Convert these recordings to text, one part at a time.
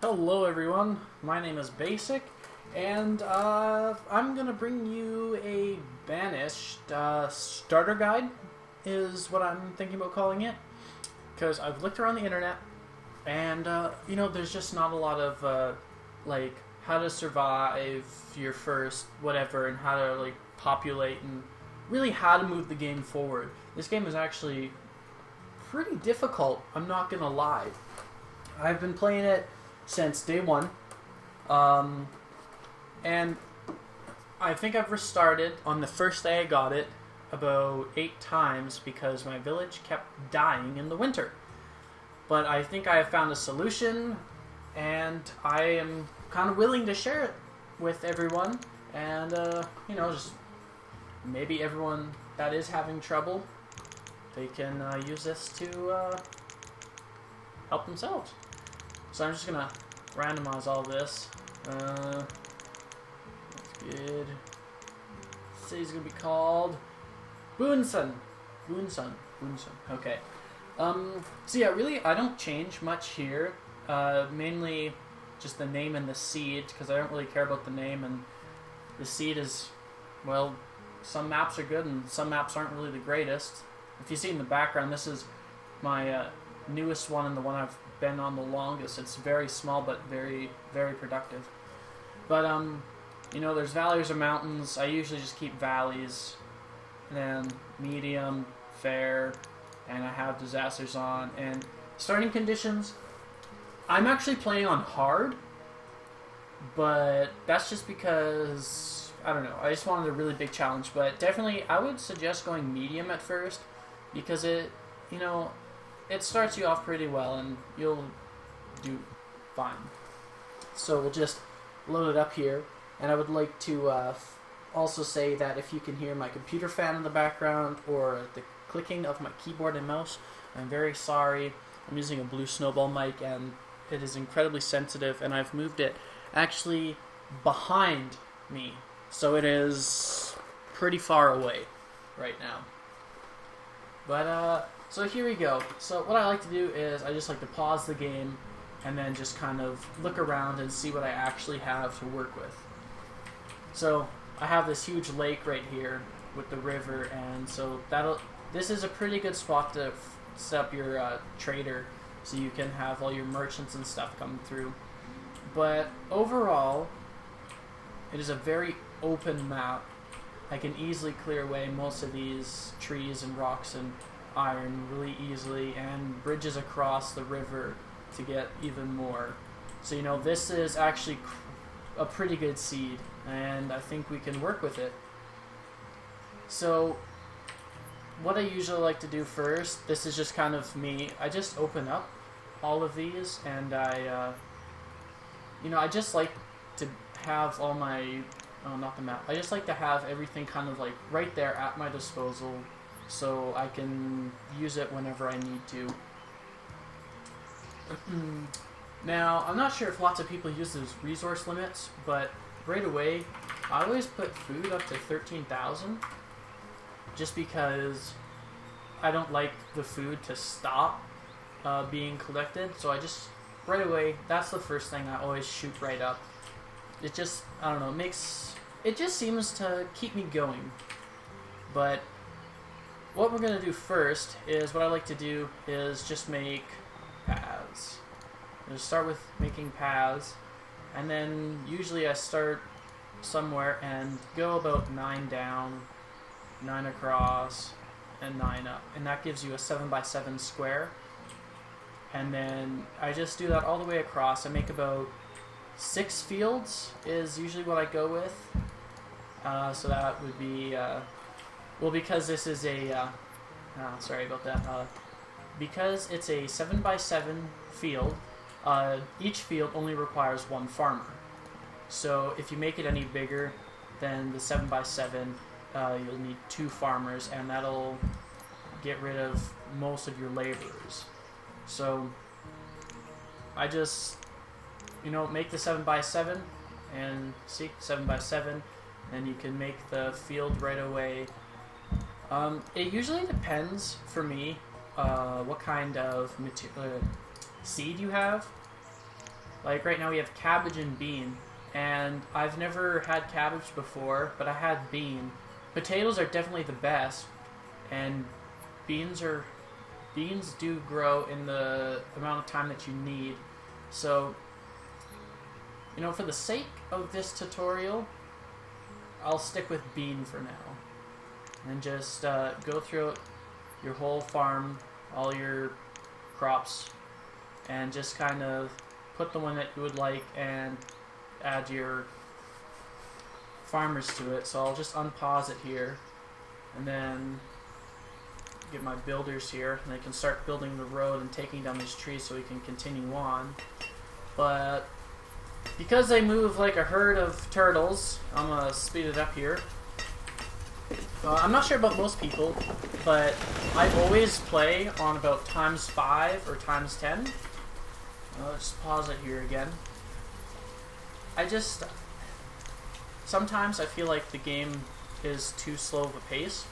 Hello everyone, my name is Basic, and I'm gonna bring you a Banished starter guide, is what I'm thinking about calling it, because I've looked around the internet, and there's just not a lot of like how to survive your first whatever, and how to like populate, and really how to move the game forward. This game is actually pretty difficult, I'm not gonna lie. I've been playing it since day one, and I think I've restarted on the first day I got it about 8 times because my village kept dying in the winter. But I think I have found a solution, and I am kind of willing to share it with everyone, and just maybe everyone that is having trouble, they can use this to help themselves. So I'm just gonna randomize all this. That's good. City's gonna be called Boonsun. Boonsun. Boonsun. Okay. So yeah, really, I don't change much here. Mainly just the name and the seed, because I don't really care about the name, and the seed is, well, some maps are good and some maps aren't really the greatest. If you see in the background, this is my newest one and the one I've been on the longest. It's very small but very, very productive. But there's valleys or mountains. I usually just keep valleys, and then medium, fair, and I have disasters on. And starting conditions, I'm actually playing on hard, but that's just because I don't know. I just wanted a really big challenge, but definitely I would suggest going medium at first, because it starts you off pretty well and you'll do fine. So we'll just load it up here, and I would like to also say that if you can hear my computer fan in the background or the clicking of my keyboard and mouse, I'm very sorry. I'm using a blue snowball mic and it is incredibly sensitive, and I've moved it actually behind me, so it is pretty far away right now. But so here we go. So what I like to do is I just like to pause the game and then just kind of look around and see what I actually have to work with. So I have this huge lake right here with the river, and so this is a pretty good spot to set up your trader, so you can have all your merchants and stuff come through. But overall, it is a very open map. I can easily clear away most of these trees and rocks and iron really easily, and bridges across the river to get even more. So this is actually a pretty good seed, and I think we can work with it. So what I usually like to do first, this is just kind of me, I just open up all of these, and I just like to have all my not the map. I just like to have everything kind of like right there at my disposal, so I can use it whenever I need to. Now, I'm not sure if lots of people use those resource limits, but right away, I always put food up to 13,000, just because I don't like the food to stop being collected, so I just, right away, that's the first thing I always shoot right up. It just, I don't know, it just seems to keep me going. But what we're going to do first is, what I like to do is just make paths. Just start with making paths, and then usually I start somewhere and go about 9 down, 9 across, and 9 up. And that gives you a 7x7 square. And then I just do that all the way across. I make about 6 fields is usually what I go with. So that would be, well, because this is a, sorry about that, because it's a 7x7 field, each field only requires 1 farmer. So if you make it any bigger than the 7x7, you'll need 2 farmers, and that'll get rid of most of your laborers. So I just, make the 7x7, and see, 7x7, and you can make the field right away. It usually depends for me what kind of seed you have. Like right now we have cabbage and bean, and I've never had cabbage before, but I had bean. Potatoes are definitely the best, and beans do grow in the amount of time that you need. So, you know, for the sake of this tutorial, I'll stick with bean for now, and just go through your whole farm, all your crops, and just kind of put the one that you would like and add your farmers to it. So I'll just unpause it here and then get my builders here, and they can start building the road and taking down these trees so we can continue on. But because they move like a herd of turtles, I'm gonna speed it up here. I'm not sure about most people, but I always play on about ×5 or ×10. Let's pause it here again. Sometimes I feel like the game is too slow of a pace,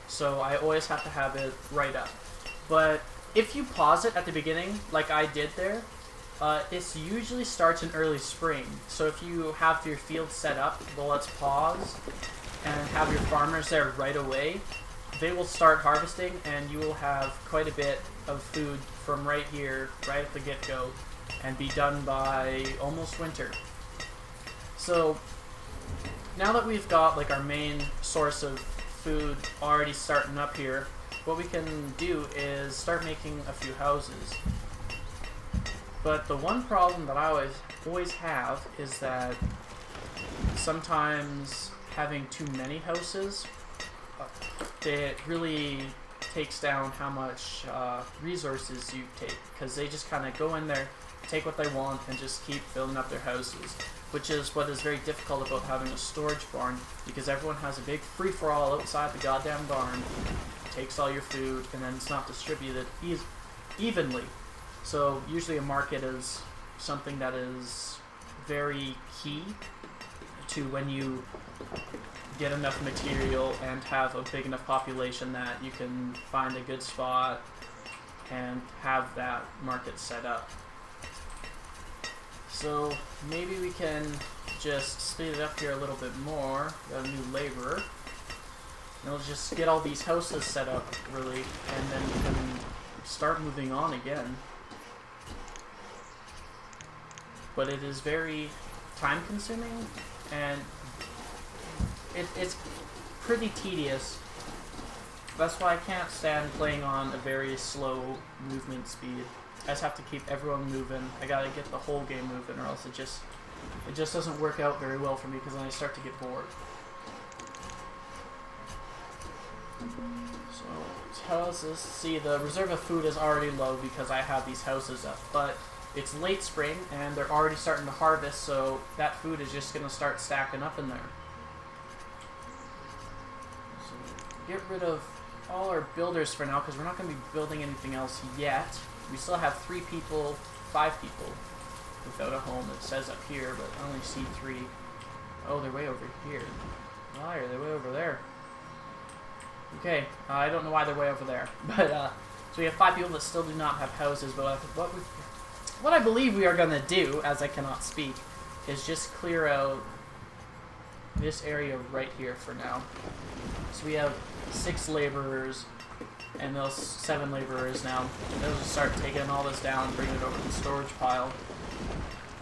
so I always have to have it right up. But if you pause it at the beginning, like I did there, it usually starts in early spring. So if you have your field set up, well, let's pause and have your farmers there right away. They will start harvesting, and you will have quite a bit of food from right here, right at the get-go, and be done by almost winter. So now that we've got like our main source of food already starting up here, what we can do is start making a few houses. But the one problem that I always have is that sometimes having too many houses, it really takes down how much resources you take, because they just kind of go in there, take what they want, and just keep filling up their houses, which is what is very difficult about having a storage barn, because everyone has a big free-for-all outside the goddamn barn, takes all your food, and then it's not distributed evenly. So usually a market is something that is very key to when you get enough material and have a big enough population that you can find a good spot and have that market set up. So maybe we can just speed it up here a little bit more. Got a new laborer. And we'll just get all these houses set up really, and then we can start moving on again. But it is very time consuming, and it's pretty tedious. That's why I can't stand playing on a very slow movement speed. I just have to keep everyone moving. I gotta get the whole game moving, or else it just doesn't work out very well for me, because then I start to get bored. So houses, see, the reserve of food is already low because I have these houses up, but it's late spring and they're already starting to harvest, so that food is just gonna start stacking up in there. So get rid of all our builders for now, because we're not going to be building anything else yet. We still have 5 people without a home. It says up here, but I only see 3. Oh, they're way over here. Why are they way over there? Okay, I don't know why they're way over there. But so we have 5 people that still do not have houses. But what I believe we are going to do, as I cannot speak, is just clear out this area right here for now. So we have 6 laborers, and those 7 laborers now. They'll just start taking all this down, bringing it over to the storage pile.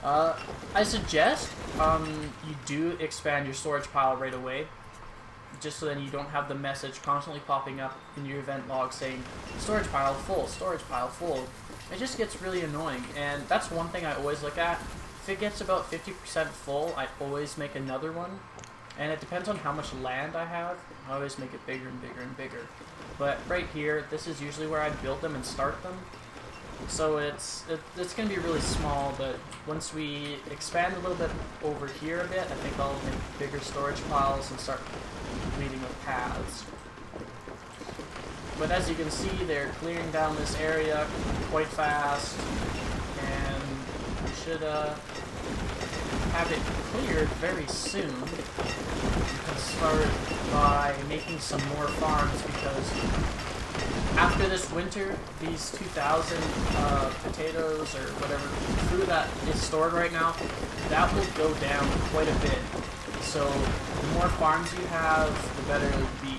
I suggest you do expand your storage pile right away, just so then you don't have the message constantly popping up in your event log saying storage pile full, storage pile full. It just gets really annoying, and that's one thing I always look at. If it gets about 50% full, I always make another one. And it depends on how much land I have. I always make it bigger and bigger and bigger. But right here, this is usually where I build them and start them. So it's going to be really small, but once we expand a little bit over here a bit, I think I'll make bigger storage piles and start leading with paths. But as you can see, they're clearing down this area quite fast, and we should have it cleared very soon. We can start by making some more farms, because after this winter, these 2,000 potatoes or whatever food that is stored right now, that will go down quite a bit. So the more farms you have, the better it would be.